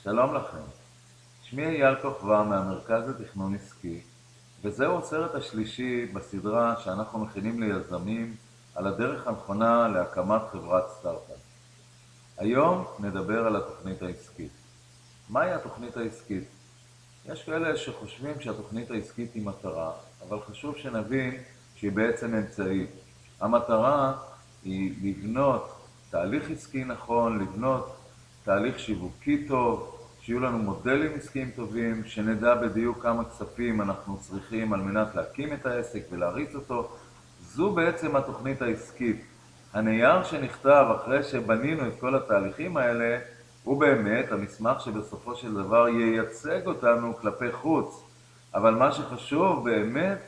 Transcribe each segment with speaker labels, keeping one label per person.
Speaker 1: שלום לכם, שמי אייל כוכבא מהמרכז לתכנון עסקי, וזהו הסרט השלישי בסדרה שאנחנו מכינים ליזמים על הדרך הנכונה להקמת חברת סטארט-אפ. היום נדבר על התוכנית העסקית. מהי התוכנית העסקית? יש כאלה שחושבים שהתוכנית העסקית היא מטרה, אבל חשוב שנבין שהיא בעצם אמצעי. המטרה היא לבנות תהליך עסקי נכון, לבנות תהליך שיווקי טוב, שיהיו לנו מודלים עסקיים טובים, שנדע בדיוק כמה כספים אנחנו צריכים על מנת להקים את העסק ולהריץ אותו. זו בעצם התוכנית העסקית. הנייר שנכתב אחרי שבנינו את כל התהליכים האלה, הוא באמת המסמך שבסופו של דבר ייצג אותנו כלפי חוץ. אבל מה שחשוב באמת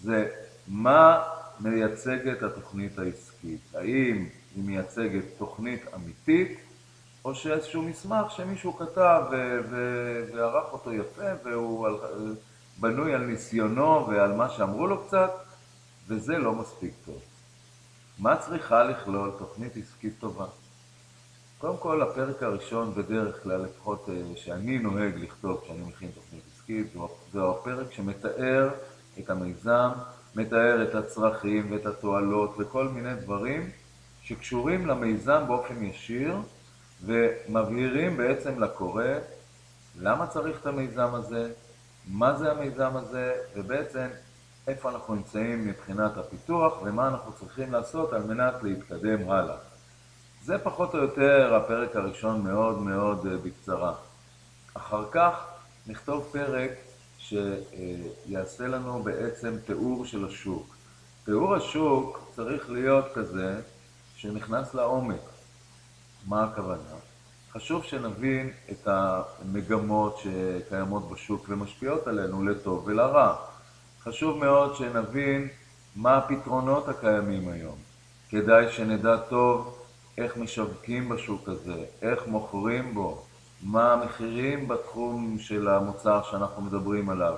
Speaker 1: זה מה מייצגת התוכנית העסקית. האם היא מייצגת תוכנית אמיתית, או שאיזשהו מסמך שמישהו כתב וערך אותו יפה, והוא בנוי על ניסיונו ועל מה שאמרו לו קצת, וזה לא מספיק טוב. מה צריכה לכלול תוכנית עסקית טובה? קודם כל, הפרק הראשון בדרך כלל, לפחות שאני נוהג לכתוב כשאני מכין תוכנית עסקית, זהו הפרק שמתאר את המיזם, מתאר את הצרכים ואת התועלות וכל מיני דברים שקשורים למיזם באופן ישיר, ומבהירים בעצם לקורא למה צריך את המיזם הזה, מה זה המיזם הזה, ובעצם איפה אנחנו נמצאים מבחינת הפיתוח ומה אנחנו צריכים לעשות על מנת להתקדם הלאה. זה פחות או יותר הפרק הראשון מאוד מאוד בקצרה. אחר כך נכתוב פרק שיעשה לנו בעצם תיאור של השוק. תיאור השוק צריך להיות כזה שנכנס לעומק. מה הכוונה? חשוב שנבין את המגמות שקיימות בשוק ומשפיעות עלינו לטוב ולרע. חשוב מאוד שנבין מה הפתרונות הקיימים היום. כדאי שנדע טוב איך משווקים בשוק הזה, איך מוכרים בו, מה המחירים בתחום של המוצר שאנחנו מדברים עליו.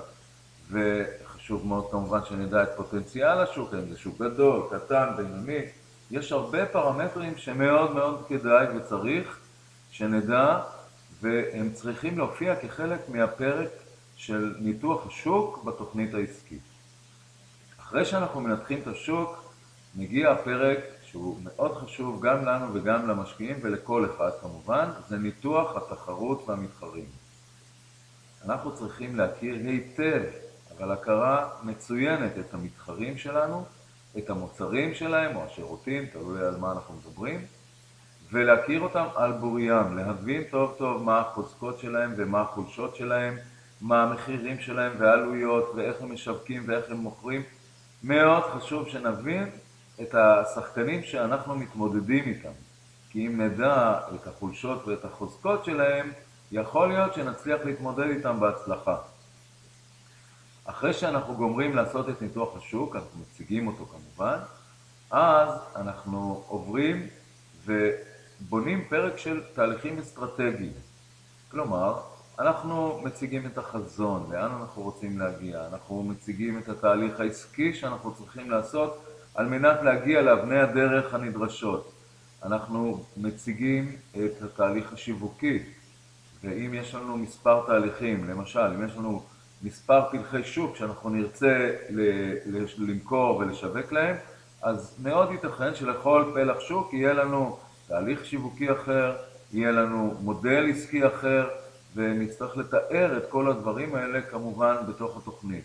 Speaker 1: וחשוב מאוד כמובן שנדע את פוטנציאל השוק, אם זה שוק גדול, קטן, בינוני. יש הרבה פרמטרים שמאוד מאוד כדאי וצריך שנדע, והם צריכים להופיע כחלק מהפרק של ניתוח השוק בתוכנית העסקית. אחרי שאנחנו מנתחים את השוק, מגיע הפרק שהוא מאוד חשוב גם לנו וגם למשקיעים ולכל אחד כמובן, זה ניתוח התחרות והמתחרים. אנחנו צריכים להכיר היטב, אבל הכרה מצוינת את המתחרים שלנו, את המוצרים שלהם או השירותים, תלוי על מה אנחנו מדברים, ולהכיר אותם על בוריים, להבין טוב טוב מה החוזקות שלהם ומה החולשות שלהם, מה המחירים שלהם והעלויות ואיך הם משווקים ואיך הם מוכרים. מאוד חשוב שנבין את השחקנים שאנחנו מתמודדים איתם, כי אם נדע את החולשות ואת החוזקות שלהם, יכול להיות שנצליח להתמודד איתם בהצלחה. אחרי שאנחנו גומרים לעשות את ניתוח השוק, אנחנו מציגים אותו כמובן, אז אנחנו עוברים ובונים פרק של תהליכים אסטרטגיים. כלומר, אנחנו מציגים את החזון, לאן אנחנו רוצים להגיע, אנחנו מציגים את התהליך העסקי שאנחנו צריכים לעשות על מנת להגיע לאבני הדרך הנדרשות. אנחנו מציגים את התהליך השיווקי, ואם יש לנו מספר תהליכים, למשל, אם יש לנו מספר פלחי שוק שאנחנו נרצה למכור ולשווק להם, אז מאוד ייתכן שלכל פלח שוק יהיה לנו תהליך שיווקי אחר, יהיה לנו מודל עסקי אחר, ונצטרך לתאר את כל הדברים האלה כמובן בתוך התוכנית.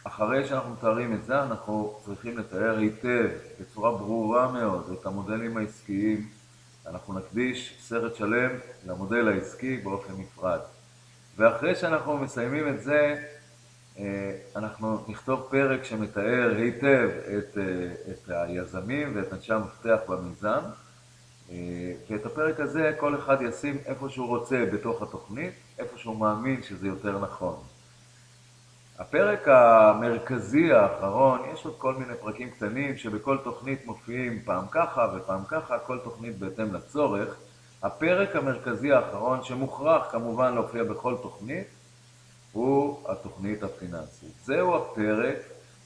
Speaker 1: אחרי שאנחנו מתארים את זה, אנחנו צריכים לתאר היטב, בצורה ברורה מאוד, את המודלים העסקיים. אנחנו נקדיש סרט שלם למודל העסקי באופן נפרד. ואחרי שאנחנו מסיימים את זה, אנחנו נכתוב פרק שמתאר היטב את היזמים ואת אנשי המפתח במיזם, ואת הפרק הזה כל אחד ישים איפה שהוא רוצה בתוך התוכנית, איפה שהוא מאמין שזה יותר נכון. הפרק המרכזי האחרון, יש עוד כל מיני פרקים קטנים שבכל תוכנית מופיעים פעם ככה ופעם ככה, כל תוכנית בהתאם לצורך. הפרק המרכזי האחרון, שמוכרח כמובן להופיע בכל תוכנית, הוא התוכנית הפיננסית. זהו הפרק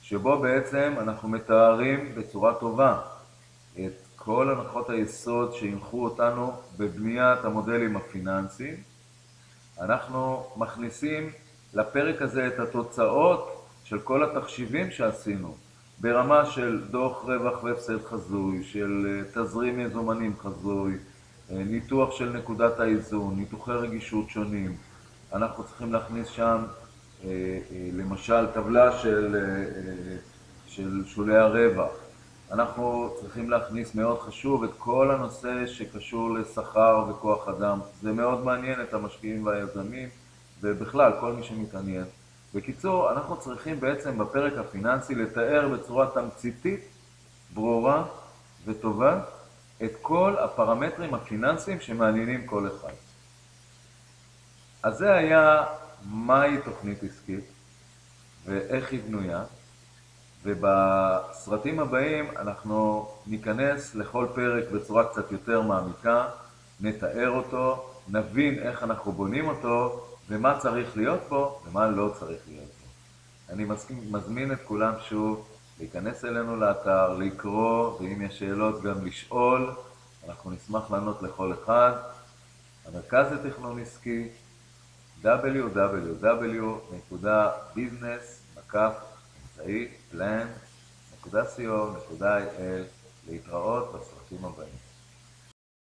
Speaker 1: שבו בעצם אנחנו מתארים בצורה טובה את כל הנחות היסוד שינחו אותנו בבניית המודלים הפיננסיים, אנחנו מכניסים לפרק הזה את התוצאות של כל התחשיבים שעשינו, ברמה של דוח רווח והפסד חזוי, של תזרים מזומנים חזוי, ניתוח של נקודת האיזון, ניתוחי רגישות שונים. אנחנו צריכים להכניס שם למשל טבלה של שולי הרווח. אנחנו צריכים להכניס, מאוד חשוב, את כל הנושא שקשור לשכר וכוח אדם. זה מאוד מעניין את המשקיעים והיזמים, ובכלל, כל מי שמתעניין. בקיצור, אנחנו צריכים בעצם בפרק הפיננסי לתאר בצורה תמציתית, ברורה וטובה, את כל הפרמטרים הפיננסיים שמעניינים כל אחד. אז זה היה מהי תוכנית עסקית ואיך היא בנויה. ובסרטים הבאים אנחנו ניכנס לכל פרק בצורה קצת יותר מעמיקה, נתאר אותו, נבין איך אנחנו בונים אותו, ומה צריך להיות בו ומה לא צריך להיות בו. אני מזמין את כולם שוב להיכנס אלינו לאתר, לקרוא, ואם יש שאלות גם לשאול, אנחנו נשמח לענות לכל אחד. המרכז לתכנון עסקי, www.business-plan.co.il. להתראות בסרטים הבאים.